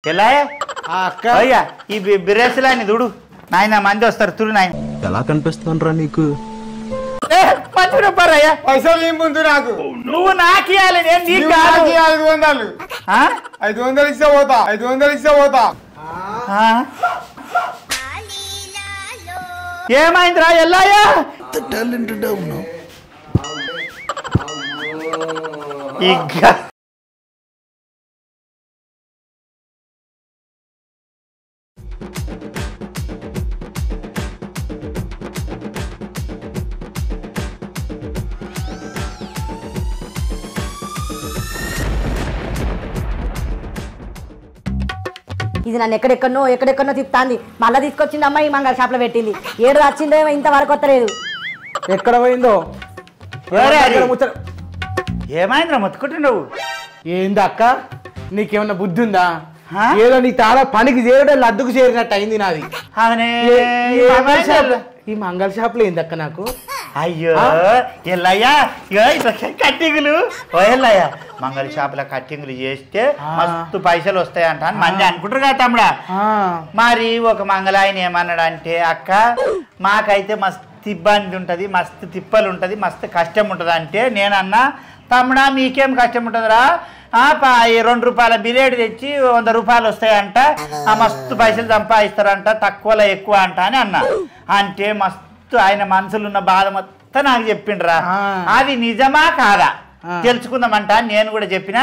ఎలా అయ్యా ఈ బిర్యాసులా అని చూడు నాయన మంది వస్తారు చూడు నాయన ఎలా కనిపిస్తానరా నీకు మంచిగా పైసలు ఏం ముందు నాకు నువ్వు నాకు ఇవ్వాలి నేను నీకు కాదు 500 500 ఇస్తే పోతా 500 ఇస్తే పోతా ఏమైందిరా ఎల్లాయా టాలెంటెడ్ అవును ఇంకా ఇది నన్ను ఎక్కడెక్కడో తిప్పుతాంది మళ్ళీ తీసుకొచ్చింది అమ్మ ఈ మంగళ షాప్ లో పెట్టింది ఏడు వచ్చిందో ఇంతవరకు వస్తలేదు ఎక్కడ పోయిందో ఏమైందిరా మొత్తుకుంటున్నావు ఏంది అక్క నీకేమన్నా బుద్ధి ఉందా ఏదో నీ తాళ పనికి చేయడం లడ్డుకు చేరినట్టు అయింది నాది ఈ మంగళ షాప్ లో ఏందక్క నాకు అయ్యో ఎల్లయ్యా కట్టింగులు ఓ ఎల్లయ్యా మంగళ షాపుల కట్టింగులు చేస్తే మస్తు పైసలు వస్తాయంట అని మంది అనుకుంటారు కదా తమ్ముడా మరి ఒక మంగళాయన ఏమన్నాడంటే అక్క మాకైతే మస్తు ఇబ్బంది ఉంటుంది మస్తు తిప్పలు ఉంటుంది మస్తు కష్టం ఉంటుంది అంటే నేనన్నా తమ్ముడా మీకేం కష్టం ఉంటుందిరా 2 రూపాయల బిర్యానీ తెచ్చి 100 రూపాయలు వస్తాయంట మస్తు పైసలు సంపాదిస్తారంట తక్కువలో ఎక్కువ అంట అని అన్నా అంటే మస్తు ఆయన మనసులో ఉన్న బాధ మొత్తం నాకు చెప్పిండ్రా అది నిజమా కాదా తెలుసుకుందామంట నేను కూడా చెప్పిన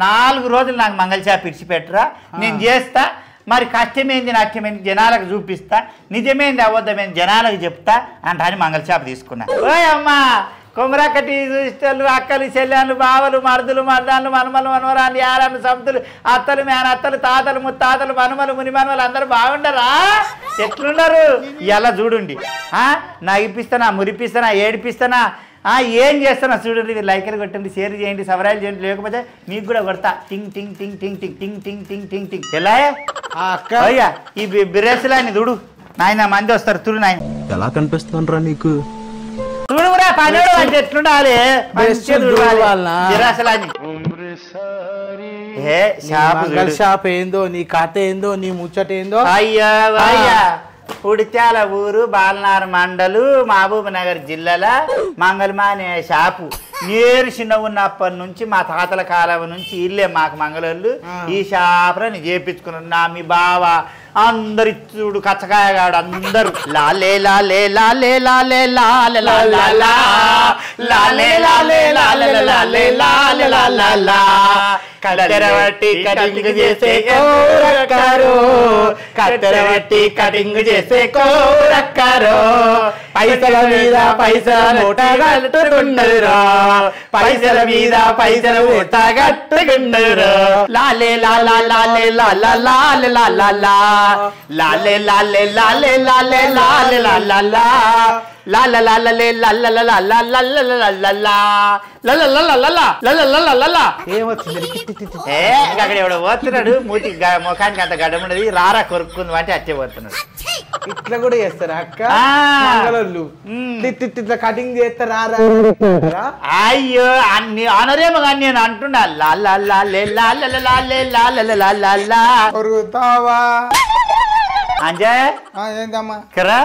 4 రోజులు నాకు మంగళ షాప్ ఇడిచిపెట్టరా నేను చేస్తా మరి కష్టమేంది నష్టమేంది జనాలకు చూపిస్తా నిజమేంది అబద్ధమేంది జనాలకు చెప్తా అంట అని మంగళ షాప్ తీసుకున్నా ఓయ్ అమ్మా కొమరకటి ఇష్టలు అక్కలు చెల్లెళ్ళు బావలు మరుదులు మర్దాలు మనమలు మనవరాలు యారాలు సంతులు అత్తలు మేనత్తలు తాతలు ముత్తాతలు మనుమలు ముని మనవలు అందరూ బాగుండరా ఎట్లున్నారు ఇలా చూడండి నగిపిస్తానా మురిపిస్తానా ఏడిపిస్తానా ఏం చేస్తానా చూడండి లైకలు కొట్టండి షేర్ చేయండి సబ్స్క్రైబ్ చేయండి లేకపోతే మీకు కూడా కొడతా టింగ్ టింగ్ టింగ్ టింగ్ టింగ్ టింగ్ టింగ్ టింగ్ టింగ్ టింగ్ ఎలా అయ్యా ఈ బిర్యాసులా అని చూడు నాయన మంది వస్తారు చూడు నాయన ఎలా కనిపిస్తానరా నీకు చూడురా పనుడు అంటే ఎట్లుండాలి షాప్ ఏందో నీ కథ ఏందో నీ ముచ్చట ఏందో అయ్యా అయ్యా ఉడిత్యాల ఊరు బాలనార్ మండలు మహబూబ్ నగర్ జిల్లాల మంగళమానే షాపు నేరు చిన్న ఉన్నప్పటి నుంచి మా తాతల కాలం నుంచి ఇల్లే మాకు మంగళోళ్ళు ఈ షాపుని చేపించుకున్నారు నా మీ బావ అందరి చూడు కచ్చకాయగాడు అందరూ లాలే లాలే లాలే లాలే లాలే లాలే లాలే లాలే లాలే లాలే లాలే కట్టెరవట్టి కటింగ్ చేసే కోరక్కారు కట్టెరవట్టి కటింగ్ చేసే కోరక్కారు పైసల మీద పైసల మూట కట్టుకుండరు పైసల మీద పైసల మూట కట్టుకుండరు లాలే లాలా లాలే లాలా లాలే లాలా లాలే లాలే లాలే లాలే లాలే లాలా లాల లాలలే లల్ల లల్ల అక్కడ ఎవడో పోతున్నాడు మూతి ముఖానికి అంత గడ్డ ఉండదు రారా కొరుక్కుంది అంటే అచ్చే పోతున్నాడు ఇట్లా కూడా చేస్తారా అక్క ఇట్లా కటింగ్ చేస్తారా అయ్యో అన్ని అనరేమో కానీ నేను అంటున్నా అంజయ్ ఏందమ్మా కరా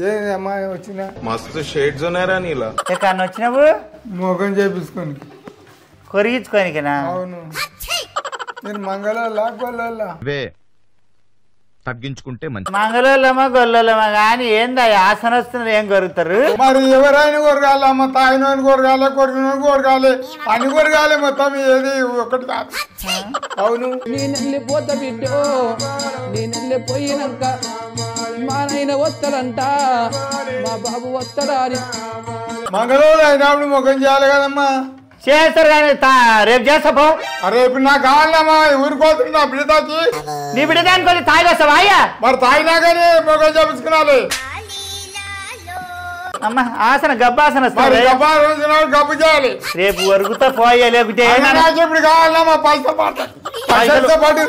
ఏదమ్మా వచ్చినా మస్తు షేడ్స్ ఉన్నారా నీలా ఎక్కడ వచ్చినావు మొగం చేపించుకొని కొరిగించుకోనికినా అవును నేను మంగళ తగ్గించుకుంటే మంచి మంగళోళ్ళమా గొల్లమా కానీ ఏందా ఆసన వస్తున్నారు ఏం కొరుకుతారు మరి ఎవరైనా కొరగాలమ్మా తాగినోని కొరగాలి కొరికినోని కొరగాలి అని కొరగాలి మొత్తం ఏది ఒకటి కాదు అవును నేను వెళ్ళిపోతా బిడ్డో నేను వెళ్ళిపోయినాక మా నాయన వస్తాడంట మా బాబు వస్తాడా అని మంగళవారం అయినప్పుడు ముఖం చేయాలి కదమ్మా చేస్తారు కానీ రేపు చేస్తాపో రేపు నాకు కావాలమ్మా ఊరిపోతుంది నా బిడ్డకి నీ బిడ్డ దానికి కొంచెం తాగి వస్తావా అయ్యా మరి తాగినాకనే మొగం చేపించుకున్నాలి అమ్మ ఆసన గబ్బాసన గబ్బు చేయాలి రేపు వరుగుతా పోయా లేకుంటే ఇప్పుడు కావాలమ్మా పైసా పైసలతో పాటు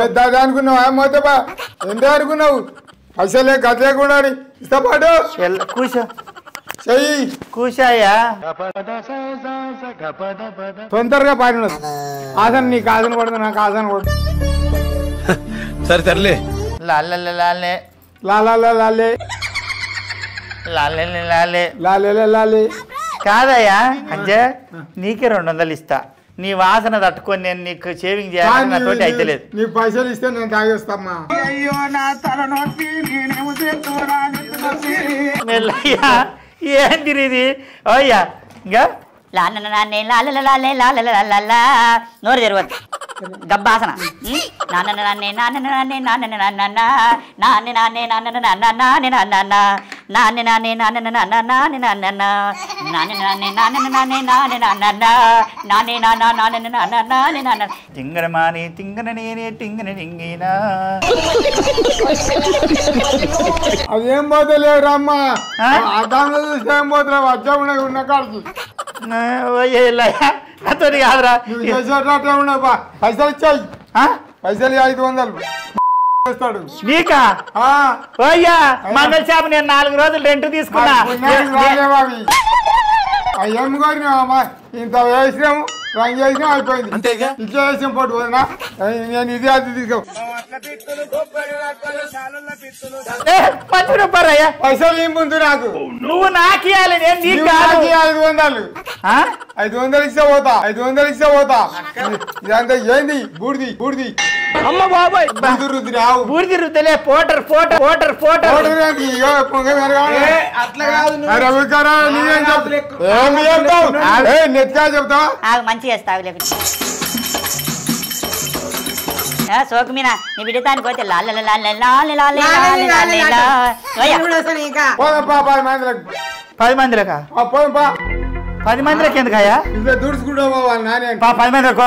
పెద్ద అనుకున్నావు ఏమైతే ఎంత అనుకున్నావు పైసలే గత లేకుండా ఇస్తా పాటు కూర్చో చెయ్యి కూసాయా తొందరగా పైన ఆసన నీకు ఆసన కొడతా నాకు ఆసన కొడు సరే సర్లే లాలే లాలే లాలే లాలే లాలే లాలే లాలే కాదయ్యా అంజే నీకే 200 ఇస్తా నీ వాసన తట్టుకొని నేను నీకు షేవింగ్ చేయాలి నాతోటి అయితే లేదు నీ పైసలు ఇస్తే నేను తాగేస్తామ్మా మెల్లయ్యా ఏంది ఇది అయ్యా ఇంకా లాలే లాలే లాలే లాలే లాలా నోరు తెరవద్దు గబ్బాసన నాన్న నాన్నే నాన్న నాన్నే నాన్న నాన్న నాన్నే నాన్నే నాన్న నాన్న నాన్నే నాన్న నాన్నే నాన్నే నాన్న నాన్న నాన్నే నాన్న నాన్నే నాన్నే నాన్న నాన్నే నాన్నే నాన్న నాన్నే నాన్న నాన్నే నాన్న నాన్నే నాన్న తింగరమాని తింగన నేనే తింగన నింగినా అదేం పోతలేరు అమ్మా అద్దంలో చూస్తే ఏం పోతున్నా వచ్చా ఉన్న కాడికి అతోటి కాదురా నువ్వు చేసేటట్టే ఉన్నావు పైసలు ఇచ్చాయి పైసలు 500 చేస్తాడు నీకా ఓయ్యా మంగళ చేప నేను 4 రోజులు రెంట్ తీసుకున్నా అయ్యేం కోరినావమ్మా ఇంత వేసినాము రంగు వేసినాం అయిపోయింది అంతేగా ఇట్లా వేసిన పోటు పోయినా నేను ఇది అది తీసుకో రూపాయలయ్యా పైసలు ఏం ముందు నాకు నువ్వు నాకియాలి నేను నీకు కాదు 500 ఇస్తే పోతా 500 ఇస్తే పోతా ఇదంతా ఏంది బూడిది బూడిది అమ్మ బాబాయ్ బూడిది రుద్దలే పోటర్ పోటర్ పోటర్ పోటర్ అట్లా నెత్తిగా చెప్తావా మంచిగా చేస్తావు సోకు మీనా నీ బిడ్డతానికి పోతే లాలే లాలే లాలే లాలే లాలే లాలే 10 మందిలకా 10 మందిలకి ఎందుకయ్యా ఇంట్లో దుడుచుకుంటావా వాళ్ళ నాన్న 10 మందికి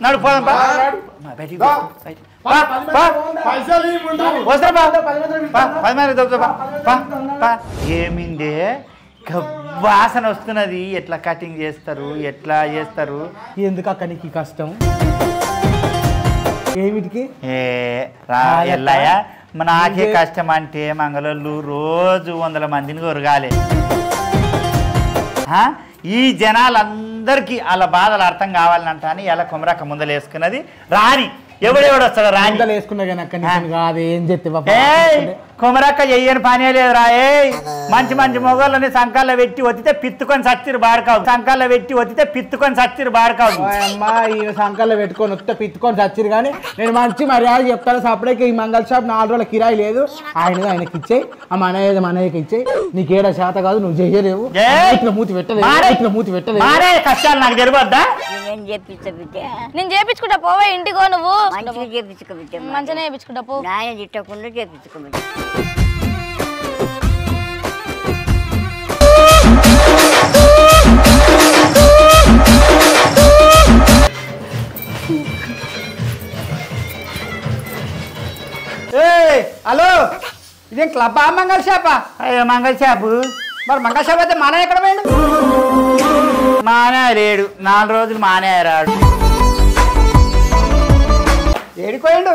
నడు పోదాం ఏమిందే వాసన వస్తున్నది ఎట్లా కటింగ్ చేస్తారు ఎట్లా చేస్తారు ఎందుకు అక్క నీకు కష్టం ఏమిటికి ఎల్లయ్యా నాకే కష్టం అంటే మంగళూరు రోజు 100 మందిని కొరగాలి ఈ జనాలందరికీ వాళ్ళ బాధలు అర్థం కావాలంట అని ఇలా కొమరక్క ముందలు వేసుకున్నది రాని ఎవడెవడు వస్తాడు రాని వేసుకున్నా కానీ అక్క కాదు ఏం చెప్తే కొమరక్క చెయ్యని పనే లేదురా మంచి మంచి మొగోళ్ళని సంకాల్లో పెట్టి ఒత్తితే పిత్తుకొని సత్తిరు బాడకావు సంకాల్లో పెట్టి ఒత్తితే పిత్తుకొని సత్తిరు బాడకావు అమ్మా ఈ సంకాల్లో పెట్టుకొని వస్తే పిత్తుకొని చచ్చిరు కానీ నేను మంచి మర్యాద చెప్తాను సపరేట్ ఈ మంగళ షాప్ 4 రోజుల కిరాయి లేదు ఆయనకి ఇచ్చేయి ఆ మనయ్యకి ఇచ్చేయి నీకేడా శాత కాదు నువ్వు చెయ్యలేవు ఇట్లా మూతి పెట్టలేదు కష్టాలు నాకు తెలియద్దా నేను చేపించుకుంటా పోవే ఇంటికో నువ్వు మంచిగా చేపించుకోబిట్టే మంచిగా చేపించుకుంటా పో నాయ తిట్టకుండా చేపించుకోబిట్టే హలో ఇదేం క్లబ్బా మంగళ షాపా అయ్యో మంగళ షాపు మరి మంగళ షాప్ అయితే మన ఎక్కడ పోయిండు మానే లేడు 4 రోజులు మానే రాడు ఏడిపోయిండు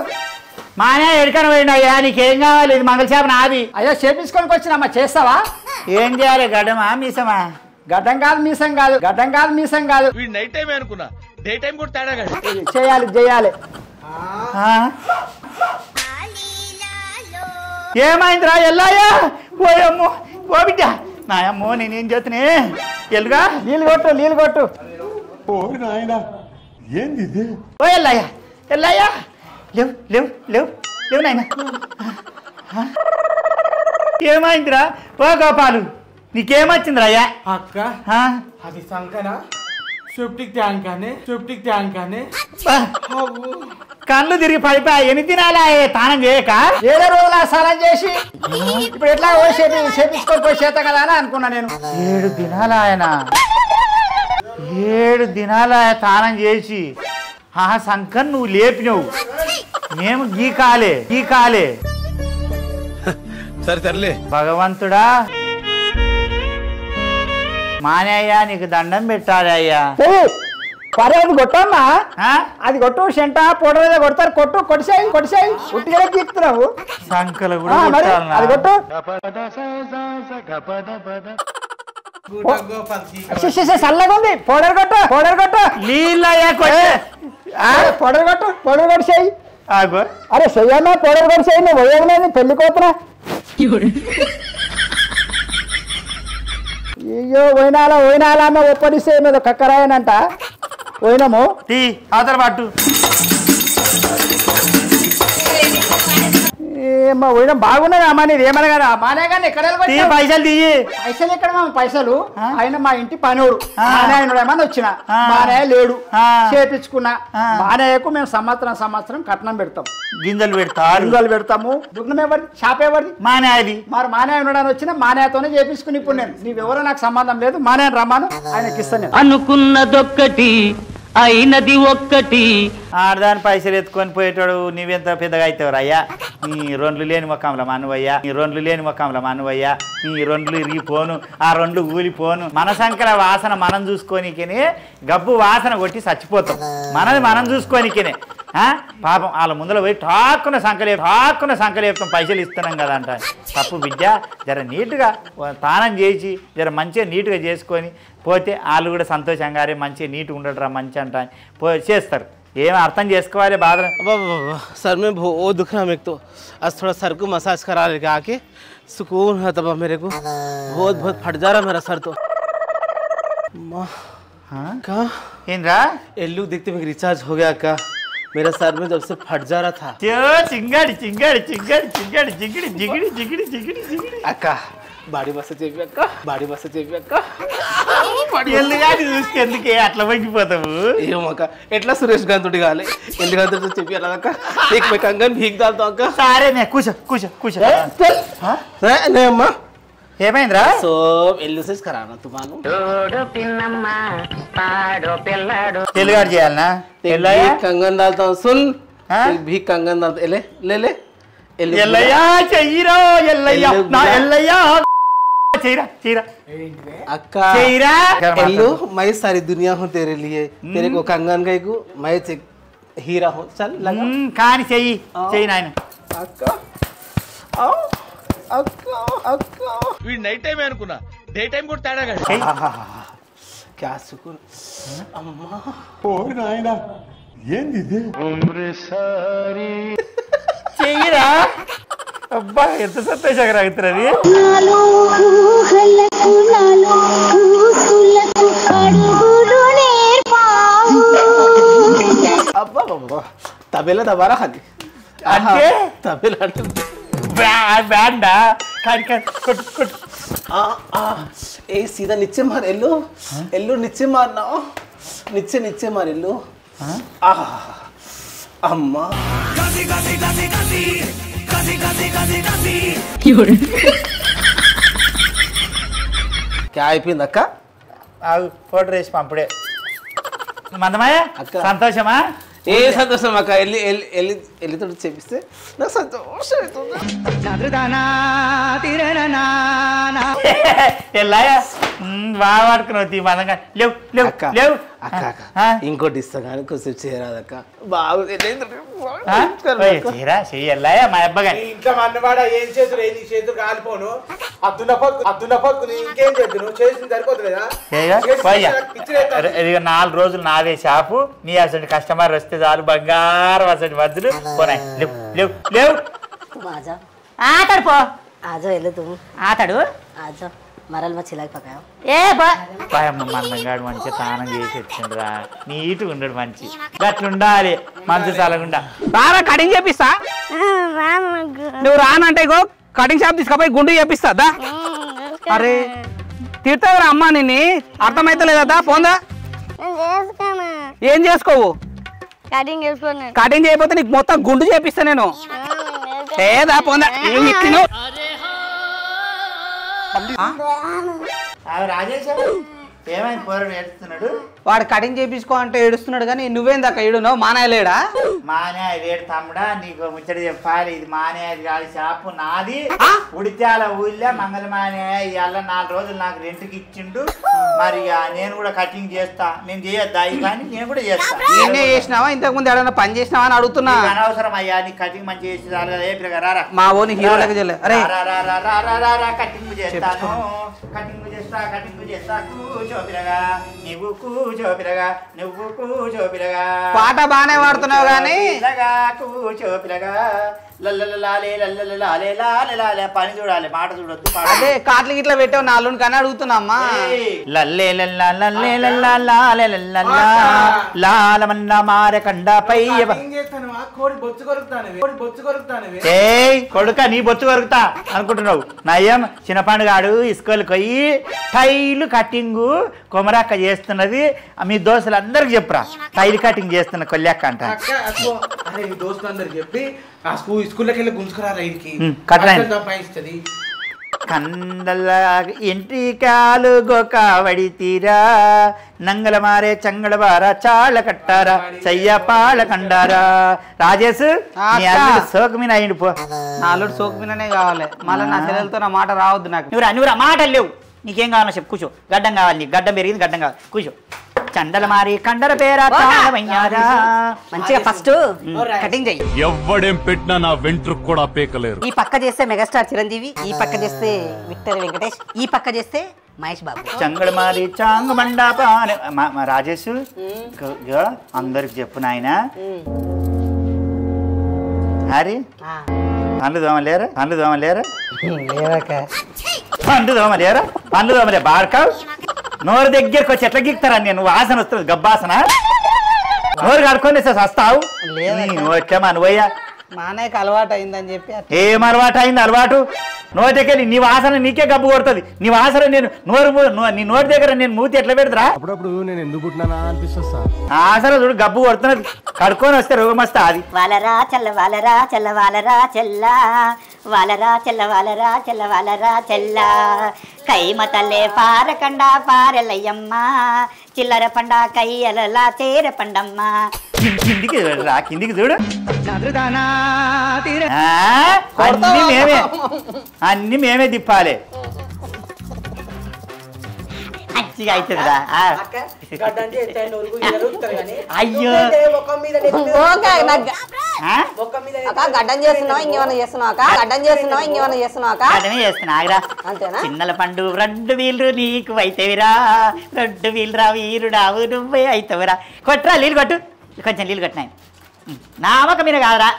మానే ఎడికని పోయిండు అయ్యా నీకేం కావాలి ఇది మంగళ షాపు నాది అయ్యో చేపించుకొని వచ్చినమ్మా చేస్తావా ఏం చేయాలి గడ్డమా మీసమా గడ్డం కాదు మీసం కాదు నైట్ టైం అనుకున్నా డే టైం కూడా తేడా చేయాలి ఏమైందిరా ఎల్లాయా ఓయమ్మో ఓ బిడ్డ నాయమ్మో నేనేం చేతనే ఎల్లుగా నీళ్ళు కొట్టు ఓ ఎల్లాయా లేవు నాయన ఏమైందిరా ఓ గోపాలు నీకేమొచ్చిందిరా అయ్యా అక్క అది సంకనా సెప్టిక్ ట్యాంక్ అని కళ్ళు తిరిగి పడిపోయా ఎన్ని తినాలా తానం చేయక 7 రోజుల స్నానం చేసి ఇప్పుడు ఎట్లా చేపించుకొని పోయి చేత కదా అని అనుకున్నా నేను 7 దినాల ఆయన 7 దినాల తానం చేసి సంకన్ నువ్వు లేపినవు మేము గీకాలే సరే సర్లే భగవంతుడా మానే అయ్యా నీకు దండం పెట్టాలి అయ్యా పరే అది కొట్టమ్మా అది కొట్టు సెంట పొడ మీద కొడతారు కొట్టిసాయి ఉట్టిగా తీస్తున్నావు సంకలు కూడా మరి అది కొట్టు చల్లగా ఉంది పౌడర్ కొట్టు నీళ్ళయ్యా పౌడర్ కొట్టు చేయి ఆగో అరే చెయ్యమ్మా పౌడర్ కొట్టు చేయి నువ్వు పోయలేదు పెళ్లి కోతున్నా అయ్యో పోయినాలా అమ్మ ఒప్పరిస్తే మీద కక్కరాయనంట పోయినాము తీ ఆధార్ పట్టు ఏమ్మా పోయినా బాగున్నది అమ్మా నీది ఏమన్నా కదా మానే కానీ ఎక్కడ పైసలు తీయి పైసలు ఎక్కడ పైసలు ఆయన మా ఇంటి పనివాడు మానాయనుడు ఏమన్నా వచ్చిన మానయ్య లేడు చేపించుకున్నా మానయ్యకు మేము సంవత్సరం కట్నం పెడతాం గింజలు పెడతాము దుగ్నం ఎవరిది షాప్ ఎవరిది మానేది మరి మానయ్య అని వచ్చిన మానయ్యతోనే చేపించుకుని ఇప్పుడు నేను నీవెవరో నాకు సంబంధం లేదు మానయ్య రమ్మాను ఆయనకి ఇస్తాను అనుకున్నదొక్కటి అయినది ఒక్కటి ఆడదాని పైసలు ఎత్తుకొని పోయేటాడు నీవెంత పెద్దగా అవుతావు అయ్యా నీ రొండ్లు లేని ముఖంలో మనువయ్యా నీ రొండ్లు ఇరిగిపోను ఆ రొండ్లు ఊలిపోను మన సంకల వాసన మనం చూసుకోనికనే గబ్బు వాసన కొట్టి చచ్చిపోతాం మనది మనం చూసుకోనికనే పాపం వాళ్ళ ముందర పోయి ఠాక్కున సంకలేపుతాం పైసలు ఇస్తున్నాం కదా అంట తప్పు బిడ్డ జర నీట్గా తానం చేసి జర మంచిగా నీట్గా చేసుకొని పోతే వాళ్ళు కూడా సంతోషంగా మంచిగా నీట్గా ఉండటరా మంచి అంట చేస్తారు ఏం అర్థం చేసుకోవాలి బాధ सर में बहुत दुख रहा मेरे तो आज थोड़ा सर को मसाज करा लेके आके सुकून है तब मेरे को बहुत फट जा रहा मेरा सर तो का ఏంద్రా एल्लू देखते में रिचार्ज हो गया का मेरा सर में जब से फट जा रहा था చింగాడి अक्का బాడీ మసాజ్ చేపి అక్క ఎల్లుగాడి చూస్తే ఎందుకే అట్లా వంగిపోతావు ఏమక్క ఎట్లా సురేష్ గాంతోటి కావాలి ఎందుకంటే చెప్పి అలా అక్క నీకు మీ కంగన్ భీక్ దాల్తాం అక్క సరే నే కూర్చో అమ్మా ఏమైందిరా సో ఎల్లు సేస్ కరానా తుమాను ఎల్లుగాడు చేయాలనా కంగన్ దాల్తాం సున్ భీక్ కంగన్ దాల్తా లే ఎల్లయ్యా చెయ్యిరా ఎల్లయ్యా चेहरा अक्का एल्लू मैं सारी दुनिया हूँ तेरे लिए तेरे को कंगन गई को मैं हीरा हूँ चल लगा कहानी चाहिए नायन अक्का आओ अक्का अक्का वी नाइट टाइम అనుకున్నా డే టైం కూడా తేడా क्या सुकून अम्मा ఓ నాయనా ఏంది ఇది చెయ్యిరా అబ్బా ఎంత సంతోషంగా అవుతున్నది అబ్బా తబేలా దబారా ఖాలి అంటే తబేలా అంటే బ్యాండా కొట్టు ఏ సీదా नीचे मार ఎల్లు नीचे मारना नीचे मार ఎల్లు అమ్మా क्या అయిపోయింది అక్క ఫోటో వేసి పంపుడే మందమాయ సంతోషమా ఏ సంతోషం అక్క ఎల్లితో చేపిస్తే నాకు సంతోషం అవుతుంది ఎల్లాయా బాగా పడుకున్నావు తీ మందంగా లేవు ఇంకోటి ఇస్తా కానీ కొంచెం చేరాదక్క బాగా చెయ్యల్లాయా మా అబ్బగా ఇంకా మన్నవాడ ఏం చేతులు నీ చేతులు కాలిపోను అద్దుల పక్కు ఇంకేం చేతులు చేసింది సరిపోతుందా 4 రోజులు నాదే షాపు నీ అసలు కస్టమర్ వస్తే చాలు బంగారం అసలు వద్దులు పోనాయి లేవు ఆతాడు పో आजो एले तुम ఆతాడు आजो मरल में छिलाक पकाओ ఏ బా మందంగాడు మంచిగా స్నానం చేసి వచ్చిండ్రా నీట్గా ఉండడు మంచి గట్లుండాలి మంచి చల్లగుండా రారా కటింగ్ చేపిస్తా నువ్వు రానంటే ఇగో కటింగ్ షాప్ తీసుకుపోయి గుండు చేపిస్తా అరే తిడతావురా అమ్మ నిన్ను అర్థమైతలేదా పోందా ఏం చేసుకోవు కటింగ్ చేయకపోతే నీకు మొత్తం గుండు చేపిస్తా నేను ఏదా పోందా ఏమైంది పోరాడు ఏడుస్తున్నాడు వాడు కటింగ్ చేయించుకో అంటే ఏడుస్తున్నాడు కానీ నువ్వేందాక ఏడున్నావు మానాయలేడా మానే రేటు తమ్ముడా నీకు ముచ్చట చెప్పాలి ఇది మానే అది కాదు షాపు నాది ఉడిత్యాల ఊళ్ళో మంగళ మానే ఇవాళ 4 రోజులు నాకు రెంట్కి ఇచ్చిండు మరి నేను కూడా కటింగ్ చేస్తా నేను చేయొద్దా కానీ నేను కూడా చేస్తా నేనే చేసినావా ఇంతకు ముందు ఏడన్నా పని చేసినావా అని అడుగుతున్నా అనవసరం అయ్యా నీ కటింగ్ మంచి చేసి చాలు కదా ఏ పిల్లగారా మా ఓని హీరో లెక్క చేయలే అరే కటింగ్ చేస్తాను కటింగ్ చేస్తా కూచో పిల్లగా కూచో పిల్లగా పాట బానే పాడుతున్నావు గానీ కూచో పిల్లగా లల్లే పని చూడాలి మాట చూడొద్దు అదే కాట్లు గిట్లా పెట్టావు నాలుగు కానీ అడుగుతున్నా అమ్మా లల్లే లాలమన్న మారకండపై కొడుక నీ బొచ్చు కొరుకుతా అనుకుంటున్నావు నయం చిన్న పండుగాడు స్కూల్కి పోయి టైలు కటింగ్ కొమరక్క చేస్తున్నది మీ దోస్తులందరికి చెప్పురా టైల్ కటింగ్ చేస్తున్న కొల్లేక్క అంట దోస్తులందరికి చెప్పి ఆ స్కూల్లోకి వెళ్ళి గుంజుకురారా ఇంటికి సంపాదిస్తుంది కండల ఎంట్రికాలు గోకావడి తీరా నంగల మారే చంగళ బారా చాళ్ళ కట్టారా చెయ్య పాళ్ళ కండారా రాజేష్ సోకమీన అయ్యిండు పో నాలుగు సోకమీననే కావాలి మళ్ళీ నా చెల్లెలతో నా మాట రావద్దు నాకు నువ్వు మాటలు లేవు నీకేం కావాలో చెప్పు కూర్చో గడ్డం కావాలి నీకు గడ్డం పెరిగింది గడ్డం కావాలి కూర్చో చండల మారి కండల పేరా మంచిగా ఫస్ట్ కటింగ్ చెయ్యి ఎవ్వడేం పెట్టినా నా వెంట్రుకు కూడా పీకలేరు ఈ పక్క చేస్తే మెగాస్టార్ చిరంజీవి ఈ పక్క చేస్తే విక్టర్ వెంకటేష్ ఈ పక్క చేస్తే మహేష్ బాబు చంగడ మారి చాంగ మండాప రాజేష్ అందరికి చెప్పు నాయన హరి పండ్లు దోమలేరా పండ్లు దోమలే బాడకావు నోరు దగ్గరకు వచ్చి ఎట్లా గీక్తారా నేను వాసన వస్తుంది గబ్బాసన నోరు కడుక్కొని వస్తావు నోట్లేమా అనువయ్యా మానేకి అలవాటు అయిందని చెప్పి ఏం అలవాటు అయింది అలవాటు నోటికెళ్ళి నీ వాసన నీకే గబ్బు కొడుతుంది నీ వాసన నేను నీ నోటి దగ్గర నేను మూతి ఎట్లా పెడతారా అప్పుడప్పుడు నేను ఎందుకు పుట్టినా అనిపిస్తా ఆసన చూడు గబ్బు కొడుతున్నది కడుక్కొని వస్తే రోగం వస్తా అది వాలరా చెల్ల కైమ తల్లే పారకండా పారెలయ్యమ్మ చిల్లర పండ కయ్యలలా చేర పండమ్మ కిందికి చూడు అన్ని మేమే తిప్పాలి మంచిగా అవుతుందిరా అయ్యో గడ్డం చేస్తున్నావా ఇంకేమన్నా చేస్తున్నావా చిన్నల పండు 2 వీళ్ళు నీకు అయితేవిరా 2 వీలురా వీరుడావు నువ్వే అవుతావురా కొట్టురా నీళ్ళు కొట్టు కొంచెం నీళ్ళు కొట్టినాయి నామక మీద కాదురా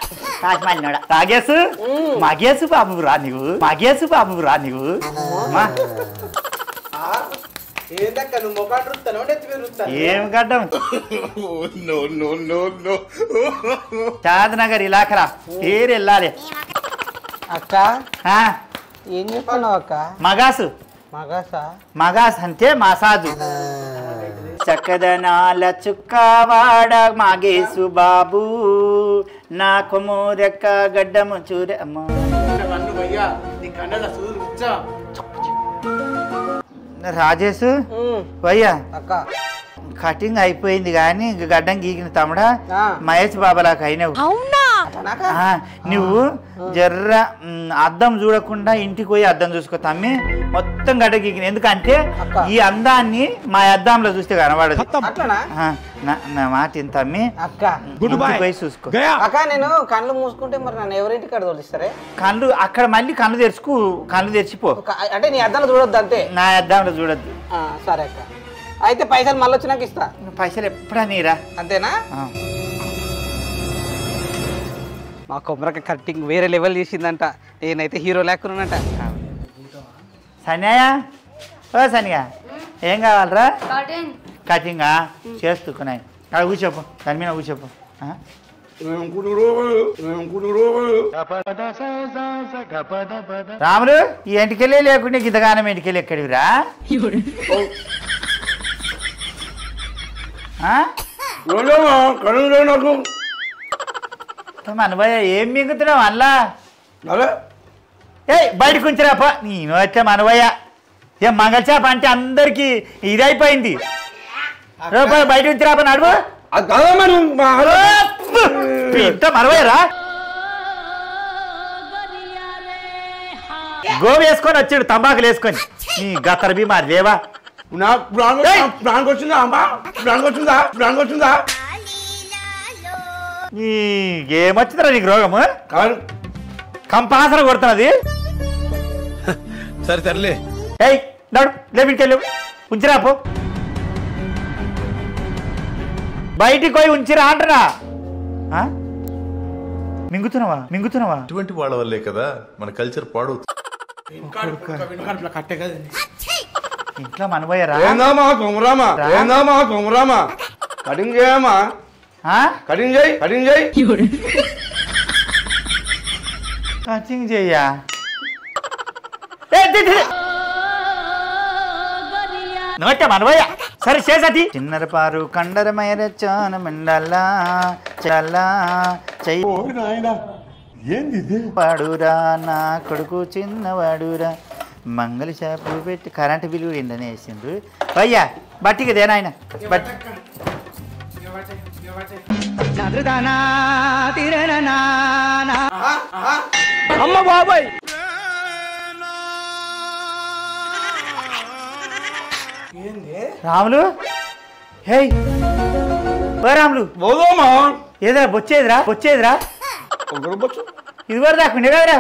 రాజమాలినోడా మగేసు బాబు రా నీవు ఏం గడ్డం చాదనగర్ ఇలాకరా పేరు వెళ్ళాలి అక్క ఏం చెప్పన్నావు అక్క మగాస్ అంటే మసాజు చక్కదనాల చుక్కవాడ మాగేసు బాబు నా కొమ్మురెక్క గడ్డము చూరే అమ్మ రాజేష్ వయ్యా కటింగ్ అయిపోయింది కానీ గడ్డం గీకిన తమ్ముడా మహేష్ బాబాలాగా అయినావు నువ్వు జర్ర అద్దం చూడకుండా ఇంటికి పోయి అద్దం చూసుకో తమ్మి మొత్తం గడ్డ గీకిన ఎందుకంటే ఈ అందాన్ని మా అద్దంలో చూస్తే కనబడదు నా మాట ఇంత తమ్మి పోయి చూసుకో నేను కళ్ళు మూసుకుంటే మరి నన్ను ఎవరింటి కాడ తోలిస్తారే కళ్ళు అక్కడ మళ్ళీ కళ్ళు తెరిచిపో అంటే నీ అద్దంలో చూడొద్దు అంతే నా అద్దంలో చూడొద్దు సరే అక్క అయితే పైసలు మళ్ళీ వచ్చినాక ఇస్తా పైసలు ఎప్పుడా నీరా అంతేనా మా కొమ్మరక కటింగ్ వేరే లెవెల్ చేసిందంట నేనైతే హీరో లేకున్నానంట సన్యాయా సన్యా ఏం కావాలరా కటింగా చేస్తున్నాయి అక్కడ కూర్చోపు దాని మీద కూర్చోపు రాములు ఈ ఎంటికెళ్ళే లేకుండా గిద్దగానం ఎంటికెళ్ళి ఎక్కడివిరా మనబోయ ఏం మింగుతున్నావు అల్లా ఏ బయటకు ఉంచిరాప నేను వచ్చా మనబోయ ఏం మంగళ చేప అంటే అందరికి ఇదైపోయింది బయట ఉంచిరాప నడువు మనవయ్యరా గోవి వేసుకొని వచ్చాడు తంబాకులు వేసుకొని నీ గతర బీ మరి దేవా వచ్చిందా ఏమొచ్చిందిరా నీకు రోగము కంపాసన కొడుతున్నది సరే సర్లే ఏయ్ నడు లేవికెళ్ళు ఉంచిరాపో బయటికి పోయి ఉంచిరా అంటున్నా మింగుతున్నావా ఇటువంటి వాళ్ళ వల్లే కదా మన కల్చర్ పాడవుతుంది ఇంట్లో మనబోయారా కటింగ్ చేయమా కటింగ్ చేయి కటింగ్ చెయ్యా నోట మనబోయా సరే చేసతి చిన్నర పారు కండరమయర చాన మండలా చలా చెయ్యి పాడురా నా కొడుకు చిన్నవాడురా మంగళ షాపు పెట్టి కరెంటు బిల్లు ఎండనే వేసిండ్రు అయ్యా బట్టికి దేనాయన బట్టి అమ్మ బాబాయ్ రాములు హే రాములు ఏదరా బొచ్చేదిరా ఇది కూడా రాకుండా కదరా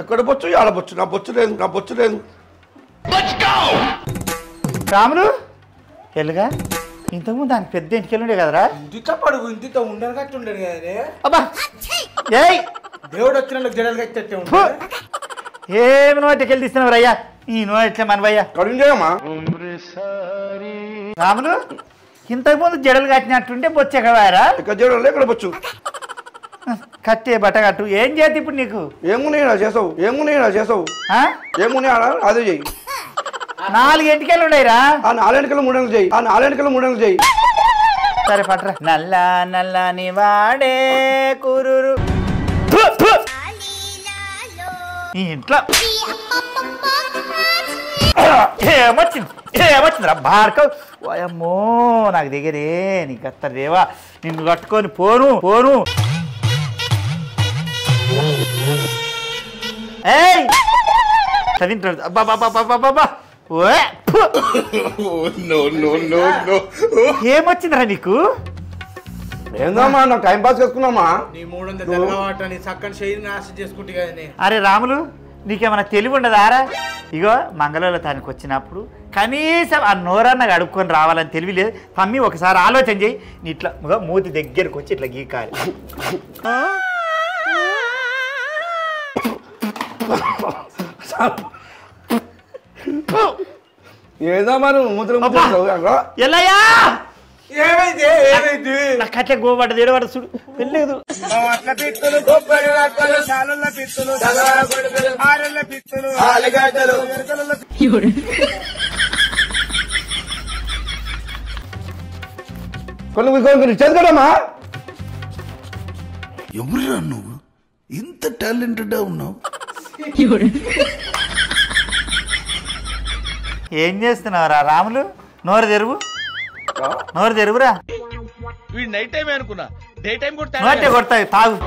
ఎక్కడ బొచ్చు ఆడబొచ్చు నా బొచ్చు లేదు రాములు ఎల్లుగా ఇంతకుముందు దానికి పెద్ద ఇంటికి ఉండే కదరా ఇంత ఉండరు కట్టి ఉండడు కదా అబ్బా ఏయ్ దేవుడు వచ్చిన జడలు కట్టి ఏమి నోటికి వెళ్ళి తీస్తున్నావు అయ్యా ఈ నోట్లే మనవయ్యా రాములు ఇంతకుముందు జడలు కట్టినట్టుంటే బొచ్చే కదారా జడలు ఎక్కడ బొచ్చు కట్టే బట్ట కట్టు ఏం చేతి ఇప్పుడు నీకు ఏమున్నాయి చేసావు ఏమున్నాయి అదే చెయ్యి 4 ఎంటికలు ఉండయిరా ఆ 4 ఎంటికలు 3 ఎంటికలు చెయ్యి సరే పట్రా నల్లని వాడే కురురు ఈ ఇంట్లో ఏమొచ్చిందిరా భార్గవ్ అమ్మో నాకు దగ్గరే నీకు అత్తరేవా నిన్ను కట్టుకొని పోను ఏయ్ తింటాడు అబ్బాబాబాబాబా ఏమొచ్చిందిరా నీకు ఏందమ్మా నాకు టైం పాస్ చేసుకున్నామా నీ 300 నీ చక్కని శైలి నాశనం చేసుకుంటే కదా అరే రాములు నీకేమైనా తెలివి ఉండదారా ఇగో మంగళూరులో తనకు వచ్చినప్పుడు కనీసం ఆ నోరన్న అడుక్కొని రావాలని తెలివి లేదు తమ్మి ఒకసారి ఆలోచన చేయి నీ ఇట్లా మూతి దగ్గరకు వచ్చి ఇట్లా గీకాలి ఏదమ్మా ఎల్లయ్యా ఏమైంది నాకు అట్లే గోబడ్డది ఏడబడ్డ చూడు వెళ్ళలేదు కొన్ని చదువుకోడమ్మా ఎవరురా నువ్వు ఇంత టాలెంటెడ్ ఉన్నావు ఏం చేస్తున్నావురా రాములు నోరు తెరువురా నైట్ టైం అనుకున్నా డే టైం నోటే కొడతాయి తాగు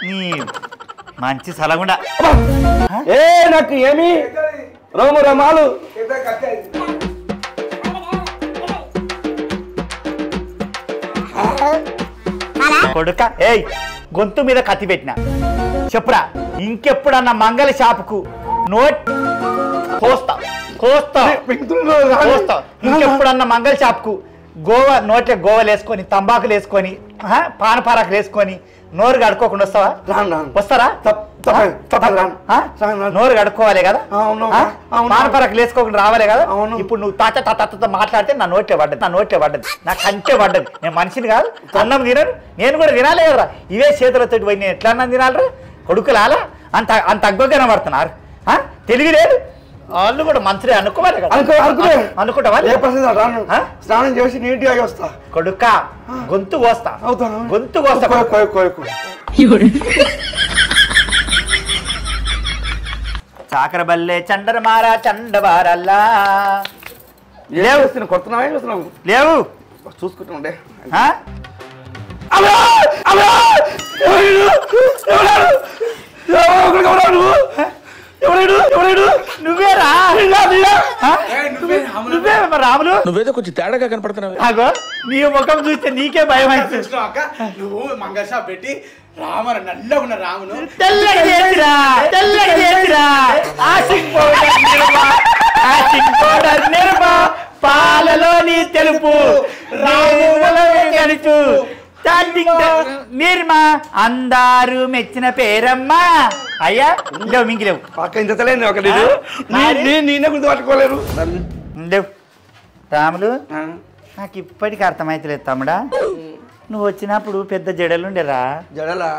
నీ మంచి సలగుండా ఏ నాకు ఏమి రమాలు కొడుక ఏయ్ గొంతు మీద కత్తి పెట్టిన చెప్పురా ఇంకెప్పుడన్నా మంగళ షాపుకు నోట్ కోస్తా ఇంకెప్పుడన్నా మంగళ షాపుకు నోట్లే వేసుకొని తంబాకులు వేసుకొని పానపారాకులు వేసుకొని నోరు కడుక్కోకుండా వస్తావా వస్తారా నోరు కడుక్కోవాలి కదా పానపారాకులు వేసుకోకుండా రావాలి కదా ఇప్పుడు నువ్వు తాత మాట్లాడితే నా నోట్లే పడ్డది నా కంటే పడ్డది నేను మనిషిని కాదు అన్నం తినను నేను కూడా తినాలి కదరా ఇవే చేతులతో పోయి నేను ఎట్లా అన్నం తినాలరా కొడుకులాలా అంత అగ్గొగ్గన పడుతున్నారు తెలివి లేదు వాళ్ళు కూడా మంత్రి అనుకోవాలి అనుకుంటావా స్నానం చేసి నీట్గా వస్తా కొడుక గొంతు కోస్తా చాకర బల్లే చండర మారా చండవారల్లా లేవు కొడుతున్నావే చూస్తున్నావు లేవు చూసుకుంటుండే నువ్వేరా నువ్వే రాములు నువ్వేదో కొంచెం తేడాగా కనపడుతున్నావు అగో నీ ముఖం చూస్తే నీకే భయం అవుతుంది నువ్వు మంగళ షాప్ పెట్టి రామర నల్లగా ఉన్న రామును తెల్లగా చేసిరా ఆషిక్ పౌడర్ నిర్మా పాలలోని తెలుపు రాములో గడుచు నిర్మా అందారు మెచ్చిన పేరమ్మా అయ్యా లేవు మింగిలేవు పక్క ఇంత తెలియదు ఒక నేనే గుర్తు పట్టుకోలేరు లేవు రాములు నాకు ఇప్పటికీ అర్థమైతలేదు తమ్ముడా నువ్వు వచ్చినప్పుడు పెద్ద జడలుండేరా జడలా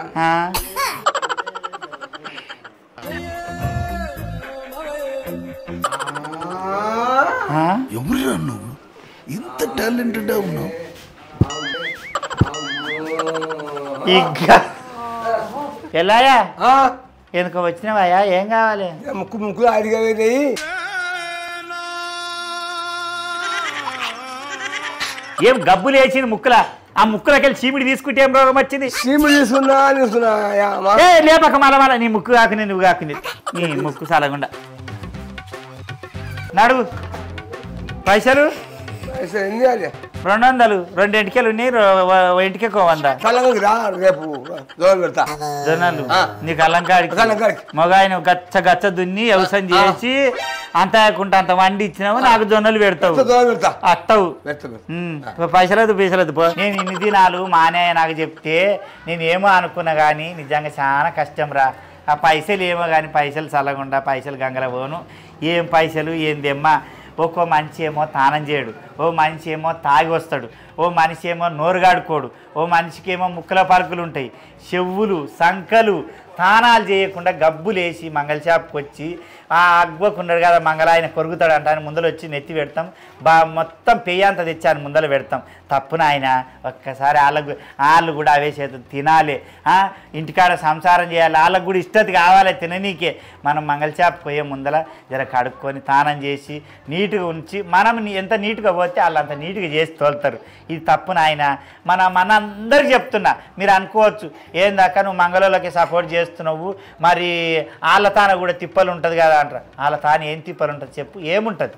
ఎవరురా నువ్వు ఇంత టాలెంటెడ్ ఉన్నావు ఎలాయా ఎందుకు వచ్చినవాయా ఏం కావాలి ముక్కు ముక్కులు అడిగేది ఏం గబ్బులు వేసింది ముక్కులా ఆ ముక్కులకెళ్ళి చీమిడి తీసుకుంటే ఏం రోగం వచ్చింది చీమిడి తీసుకున్నా లేపక మళ్ళా నీ ముక్కు కాకుంది నువ్వు కాకుంది నీ ముక్కు సలగుండా నడువు పైసలు 200 2 ఎంటికలు ఉన్నాయి ఎంటికే 100 రేపు జొన్నలు నీకు అలంకాడికి మగాయన గచ్చ గచ్చ దున్ని వ్యవసాయం చేసి అంత కాకుండా అంత వండి ఇచ్చినావు నాకు జొన్నలు పెడతావు అట్టవు పైసలేదు పైసలేదు నేను ఇన్ని దినాలు మానే నాకు చెప్తే నేను ఏమో అనుకున్నా కానీ నిజంగా చాలా కష్టం రా ఆ పైసలు ఏమో కానీ పైసలు చల్లకుండా పైసలు గంగల పోను ఏం పైసలు ఏందేమ్మా ఒక్కో మనిషి ఏమో తానం చేయడు ఓ మనిషి ఏమో తాగి వస్తాడు ఓ మనిషి ఏమో నోరుగాడుకోడు ఓ మనిషికి ఏమో ముక్కల పరుకులు ఉంటాయి చెవులు సంకలు తానాలు చేయకుండా గబ్బులేసి మంగళ షాప్కి వచ్చి ఆ అగ్వకున్నాడు కదా మంగళ ఆయన కొరుగుతాడు అంట ఆయన ముందర వచ్చి నెత్తి పెడతాం మొత్తం పెయ్యంత తెచ్చాను ముందర పెడతాం తప్పున ఆయన ఒక్కసారి వాళ్ళు కూడా అవే చేతులు తినాలి ఇంటికాడ సంసారం చేయాలి వాళ్ళకు కూడా ఇష్టత కావాలి తిననీకే మనం మంగళ షాప్కి పోయే ముందర జర కడుక్కొని తానం చేసి నీట్గా ఉంచి మనం ఎంత నీట్గా పోతే వాళ్ళు అంత నీట్గా చేసి తోలుతారు ఇది తప్పున ఆయన మనందరికి చెప్తున్నా మీరు అనుకోవచ్చు ఏందాక నువ్వు మంగళోళ్ళకి సపోర్ట్ చేస్తున్నావు మరి వాళ్ళ తాన కూడా తిప్పలు ఉంటుంది కదా అంటారు వాళ్ళ తాను ఏం తిప్పలు ఉంటుంది చెప్పు ఏముంటుంది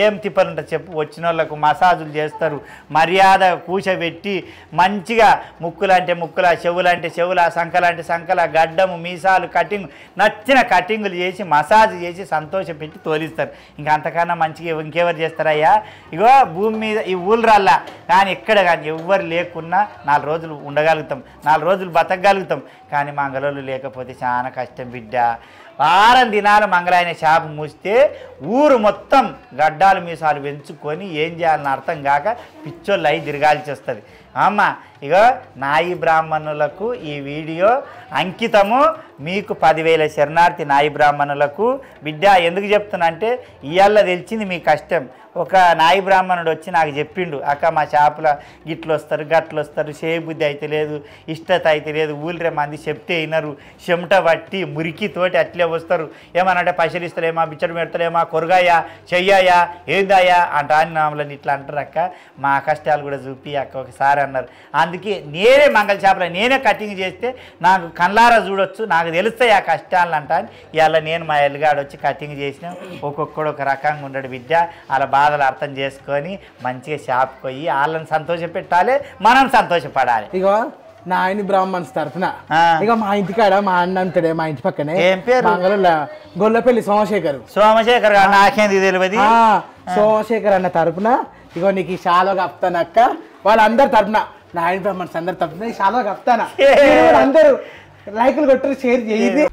ఏం తిప్పలు ఉంటుంది చెప్పు వచ్చిన వాళ్ళకు మసాజులు చేస్తారు మర్యాద కూర్చోబెట్టి మంచిగా ముక్కులంటే ముక్కుల చెవులంటే చెవుల సంకలంటే సంకల గడ్డము మీసాలు కటింగ్ నచ్చిన కటింగులు చేసి మసాజ్ చేసి సంతోషపెట్టి తోలిస్తారు ఇంకా అంతకన్నా మంచిగా ఇంకెవరు చేస్తారయ్యా ఇగో భూమి మీద ఈ ఊళ్ళరల్లా కానీ ఎక్కడ కానీ ఎవ్వరు లేకున్నా 4 రోజులు ఉండగలుగుతాం 4 రోజులు బతకగలుగుతాం కానీ మంగళోళ్ళు లేకపోతే చాలా కష్టం బిడ్డ వారం దినాలు మంగళాయన షాపు మూస్తే ఊరు మొత్తం గడ్డాలు మీసాలు పెంచుకొని ఏం చేయాలని అర్థం కాక పిచ్చోళ్ళు అయి తిరగాల్సి వస్తుంది అమ్మ ఇగో నాయి బ్రాహ్మణులకు ఈ వీడియో అంకితము మీకు 10,000 శరణార్థి నాయి బ్రాహ్మణులకు బిడ్డ ఎందుకు చెప్తున్నా అంటే ఇవాళ తెలిసింది మీ కష్టం ఒక నాయి బ్రాహ్మణుడు వచ్చి నాకు చెప్పిండు అక్క మా షాపులో గిట్లు వస్తారు గట్లు వస్తారు చేయబుద్ధి అయితే లేదు ఇష్టత అయితే లేదు ఊళ్ళే మంది చెప్తే వినరు చెమట పట్టి మురికితోటి అట్లే వస్తారు ఏమనంటే పైసలు ఇస్తలేమా బిచ్చడు పెడతలేమా కొరగాయా చెయ్యాయా ఏందాయా అని నామలని ఇట్లా అంటారు అక్క మా కష్టాలు కూడా చూపి అక్క ఒకసారి అన్నారు అందుకే నేనే మంగళ షాపులో నేనే కటింగ్ చేస్తే నాకు కళ్ళారా చూడొచ్చు నాకు తెలుస్తాయి ఆ కష్టాలను అంటాను ఇవాళ నేను మా ఎల్లుగాడు వచ్చి కటింగ్ చేసిన ఒక్కొక్కడు ఒక రకంగా ఉండడు బిడ్డ అలా బాధలు అర్థం చేసుకొని మంచిగా షాప్కి పోయి వాళ్ళని సంతోషపెట్టాలి మనం సంతోషపడాలి ఇగో నా ఆయన బ్రాహ్మణ్స్ తరఫున ఇక మా ఇంటికాడ మా అన్న అంటాడే మా ఇంటి పక్కనే ఏం పేరు గొల్లపల్లి సోమశేఖర్ నాకేం తెలియదు సోమశేఖర్ అన్న తరఫున ఇగో నీకు ఈ శాలో కప్తానక్క వాళ్ళందరి తరఫున నా ఆయన బ్రాహ్మణ్స్ అందరి తరఫున ఈ శాలో కప్తానా అందరూ లైకులు కొట్టరు షేర్ చేయండి